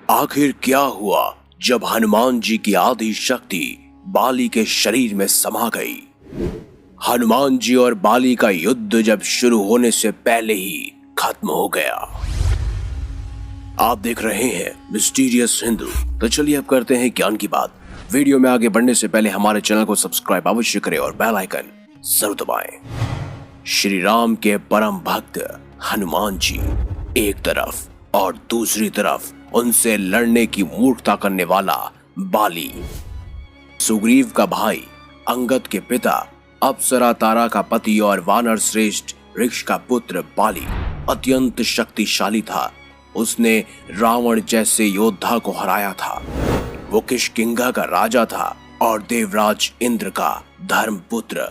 आखिर क्या हुआ जब हनुमान जी की आधी शक्ति बाली के शरीर में समा गई। हनुमान जी और बाली का युद्ध जब शुरू होने से पहले ही खत्म हो गया। आप देख रहे हैं मिस्टीरियस हिंदू। तो चलिए अब करते हैं ज्ञान की बात। वीडियो में आगे बढ़ने से पहले हमारे चैनल को सब्सक्राइब अवश्य करें और बेल आइकन जरूर दबाएं। श्री राम के परम भक्त हनुमान जी एक तरफ और दूसरी तरफ उनसे लड़ने की मूर्खता करने वाला बाली, सुग्रीव का भाई, अंगद के पिता, अप्सरा तारा का पति और वानर श्रेष्ठ ऋष का पुत्र बाली अत्यंत शक्तिशाली था। उसने रावण जैसे योद्धा को हराया था। वो किष्किंधा का राजा था और देवराज इंद्र का धर्मपुत्र।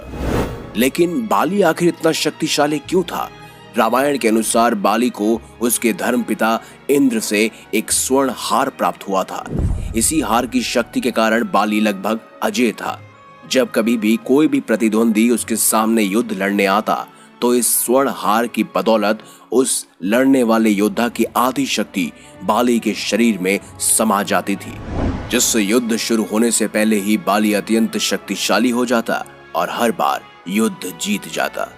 लेकिन बाली आखिर इतना शक्तिशाली क्यों था? रामायण के अनुसार बाली को उसके धर्मपिता इंद्र से एक स्वर्ण हार प्राप्त हुआ था। इसी हार की शक्ति के कारण बाली लगभग अजेय था। जब कभी भी कोई भी प्रतिद्वंदी उसके सामने युद्ध लड़ने आता तो इस स्वर्ण हार की बदौलत उस लड़ने वाले योद्धा की आधी शक्ति बाली के शरीर में समा जाती थी, जिससे युद्ध शुरू होने से पहले ही बाली अत्यंत शक्तिशाली हो जाता और हर बार युद्ध जीत जाता।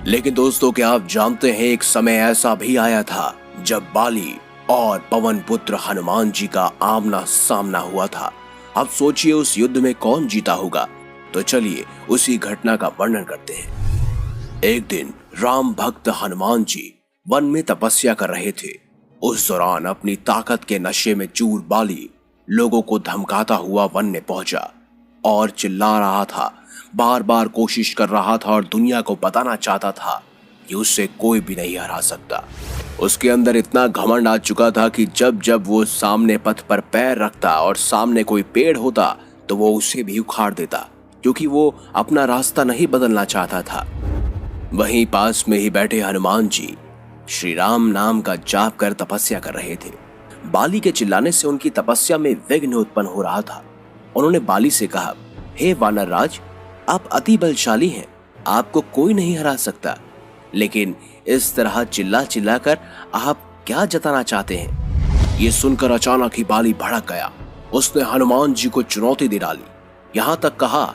लेकिन दोस्तों, क्या आप जानते हैं एक समय ऐसा भी आया था जब बाली और पवन पुत्र हनुमान जी का आमना सामना हुआ था। अब सोचिए उस युद्ध में कौन जीता होगा। तो चलिए उसी घटना का वर्णन करते हैं। एक दिन राम भक्त हनुमान जी वन में तपस्या कर रहे थे। उस दौरान अपनी ताकत के नशे में चूर बाली लोगों को धमकाता हुआ वन में पहुंचा और चिल्ला रहा था, बार बार कोशिश कर रहा था और दुनिया को बताना चाहता था कि उससे कोई भी नहीं हरा सकता। उसके अंदर इतना घमंड आ चुका था कि जब जब वो सामने पथ पर पैर रखता और सामने कोई पेड़ होता तो वो उसे भी उखाड़ देता, क्योंकि वो अपना रास्ता नहीं बदलना चाहता था। वहीं पास में ही बैठे हनुमान जी श्री राम नाम का जाप कर तपस्या कर रहे थे। बाली के चिल्लाने से उनकी तपस्या में विघ्न उत्पन्न हो रहा था। उन्होंने बाली से कहा, हे वानर राज, आप अति बलशाली हैं, आपको कोई नहीं हरा सकता। लेकिन इस तरह चिल्ला चिल्ला कर आप क्या जताना चाहते हैं? ये सुनकर अचानक ही बाली भड़क गया। उसने हनुमान जी को चुनौती दे डाली। यहाँ तक कहा,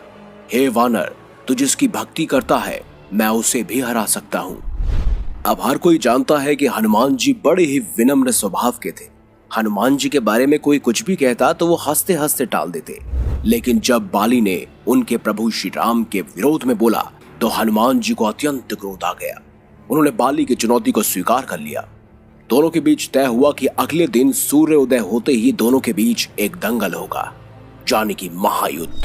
हे वानर, तू जिसकी भक्ति करता है मैं उसे भी हरा सकता हूँ। अब हर कोई जानता है कि हनुमान जी बड़े ही विनम्र स्वभाव के थे। हनुमान जी के बारे में कोई कुछ भी कहता तो वो हंसते हंसते टाल देते। लेकिन जब बाली ने उनके प्रभु श्री राम के विरोध में बोला तो हनुमान जी को अत्यंत क्रोध आ गया। उन्होंने बाली की चुनौती को स्वीकार कर लिया। दोनों के बीच तय हुआ कि अगले दिन सूर्य उदय होते ही दोनों के बीच एक दंगल होगा, यानी कि महायुद्ध।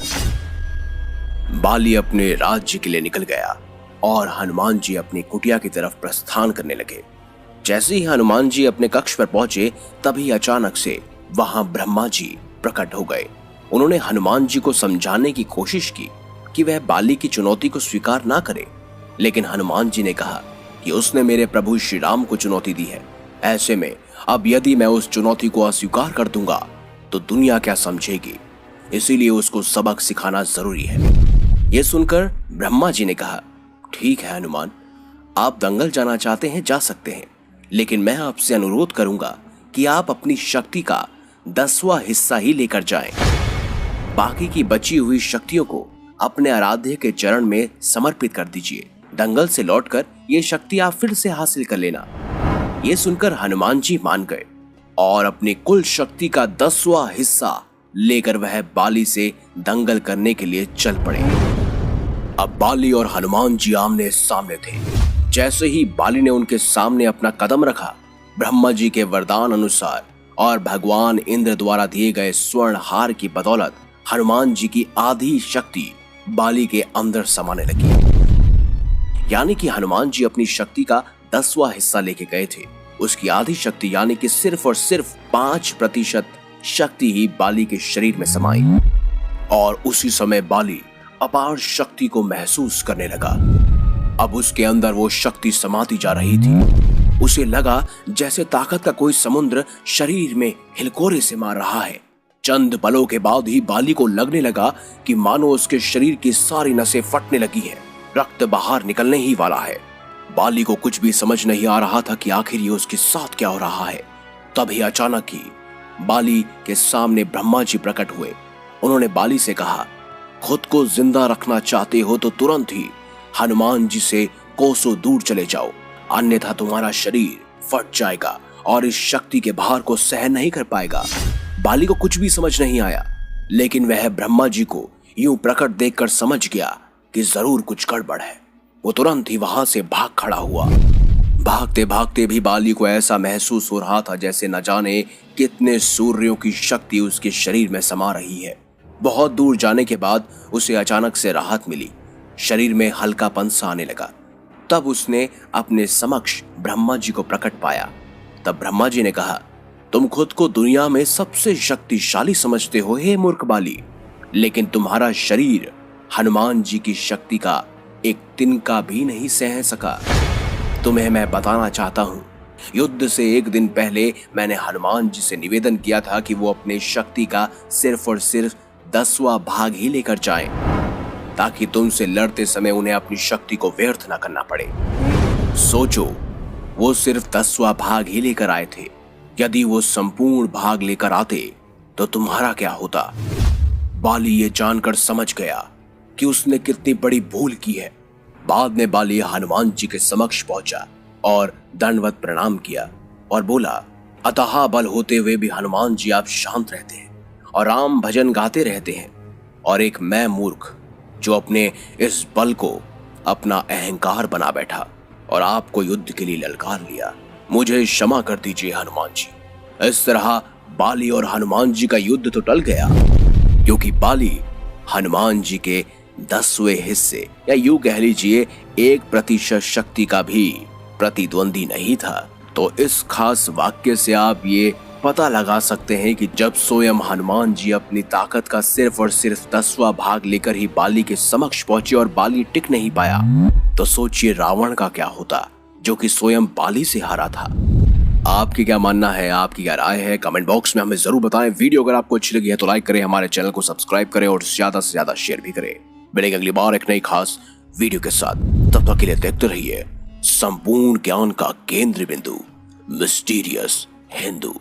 बाली अपने राज्य के लिए निकल गया और हनुमान जी अपनी कुटिया की तरफ प्रस्थान करने लगे। जैसे ही हनुमान जी अपने कक्ष पर पहुंचे तभी अचानक से वहां ब्रह्मा जी प्रकट हो गए। उन्होंने हनुमान जी को समझाने की कोशिश की कि वह बाली की चुनौती को स्वीकार ना करे, लेकिन हनुमान जी ने कहा कि उसने मेरे प्रभु श्री राम को चुनौती दी है। ऐसे में अब यदि मैं उस चुनौती को अस्वीकार कर दूंगा तो दुनिया क्या समझेगी, इसीलिए उसको सबक सिखाना जरूरी है। यह सुनकर ब्रह्मा जी ने कहा, ठीक है हनुमान, आप दंगल जाना चाहते हैं जा सकते हैं, लेकिन मैं आपसे अनुरोध करूंगा कि आप अपनी शक्ति का 10वां हिस्सा ही लेकर जाएं। बाकी की बची हुई शक्तियों को अपने आराध्य के चरण में समर्पित कर दीजिए। दंगल से लौटकर ये शक्ति आप फिर से हासिल कर लेना। ये सुनकर हनुमान जी मान गए और अपनी कुल शक्ति का 10वां हिस्सा लेकर वह बाली से दंगल करने के लिए चल पड़े। अब बाली और हनुमान जी आमने सामने थे। जैसे ही बाली ने उनके सामने अपना कदम रखा, ब्रह्मा जी के वरदान अनुसार और भगवान इंद्र द्वारा दिए गए स्वर्ण हार की बदौलत हनुमान जी की आधी शक्ति बाली के अंदर समाने लगी। यानी कि हनुमान जी अपनी शक्ति का 10वां हिस्सा लेके गए थे। उसकी आधी शक्ति यानी कि सिर्फ और सिर्फ 5% शक्ति ही बाली के शरीर में समाई और उसी समय बाली अपार शक्ति को महसूस करने लगा। अब उसके अंदर वो शक्ति समाती जा रही थी। उसे लगा जैसे ताकत का कोई समुद्र शरीर में हिलकोरे से मार रहा है। चंद पलों के बाद ही बाली को लगने लगा कि मानो उसके शरीर की सारी नसें फटने लगी है, रक्त बाहर निकलने ही वाला है। बाली को कुछ भी समझ नहीं आ रहा था कि आखिर ये उसके साथ क्या हो रहा है। तभी अचानक ही बाली के सामने ब्रह्मा जी प्रकट हुए। उन्होंने बाली से कहा, खुद को जिंदा रखना चाहते हो तो तुरंत ही हनुमान जी से कोसों दूर चले जाओ, अन्यथा तुम्हारा शरीर फट जाएगा और इस शक्ति के भार को सहन नहीं कर पाएगा। बाली को कुछ भी समझ नहीं आया, लेकिन वह ब्रह्मा जी को यूं प्रकट देखकर समझ गया कि जरूर कुछ गड़बड़ है। वो तुरंत ही वहां से भाग खड़ा हुआ। भागते भागते भी बाली को ऐसा महसूस हो रहा था जैसे न जाने कितने सूर्यों की शक्ति उसके शरीर में समा रही है। बहुत दूर जाने के बाद उसे अचानक से राहत मिली, शरीर में हल्कापन सा आने लगा। तब उसने अपने समक्ष ब्रह्मा जी को प्रकट पाया। तब ब्रह्मा जी ने कहा, तुम खुद को दुनिया में सबसे शक्तिशाली समझते हो हे मूर्ख बाली, लेकिन तुम्हारा शरीर हनुमान जी की शक्ति का एक तिनका भी नहीं सह सका। तुम्हें मैं बताना चाहता हूं, युद्ध से एक दिन पहले मैंने हनुमान जी से निवेदन किया था कि वो अपने शक्ति का सिर्फ और सिर्फ 10वां भाग ही लेकर जाएं, ताकि तुमसे लड़ते समय उन्हें अपनी शक्ति को व्यर्थ न करना पड़े। सोचो, वो सिर्फ 10वां भाग ही लेकर आए थे। यदि वो संपूर्ण भाग लेकर आते तो तुम्हारा क्या होता? बाली ये जानकर समझ गया कि उसने कितनी बड़ी भूल की है। बाद में बाली हनुमान जी के समक्ष पहुंचा और दंडवत प्रणाम किया और बोला, अतः बल होते हुए भी हनुमान जी आप शांत रहते हैं और राम भजन गाते रहते हैं, और एक मैं मूर्ख जो अपने इस बल को अपना अहंकार बना बैठा और आपको युद्ध के लिए ललकार लिया। मुझे क्षमा कर दीजिए हनुमान जी। इस तरह बाली और हनुमान जी का युद्ध तो टल गया, क्योंकि बाली हनुमान जी के 10वें हिस्से या यूं कह लीजिए 1% शक्ति का भी प्रतिद्वंदी नहीं था। तो इस खास वाक्य से आप ये पता लगा सकते हैं कि जब स्वयं हनुमान जी अपनी ताकत का सिर्फ और सिर्फ 10वां भाग लेकर ही बाली के समक्ष पहुंचे और बाली टिक नहीं पाया, तो सोचिए रावण का क्या होता, जो कि स्वयं बाली से हारा था। आपकी क्या मानना है, आपकी क्या राय है, कमेंट बॉक्स में हमें जरूर बताएं। वीडियो अगर आपको अच्छी लगी है तो लाइक करें, हमारे चैनल को सब्सक्राइब करें और ज्यादा से ज्यादा शेयर भी करें। मिलेंगे अगली बार एक नई खास वीडियो के साथ। तब तक के लिए देखते रहिए संपूर्ण ज्ञान का केंद्र बिंदु, मिस्टीरियस हिंदू।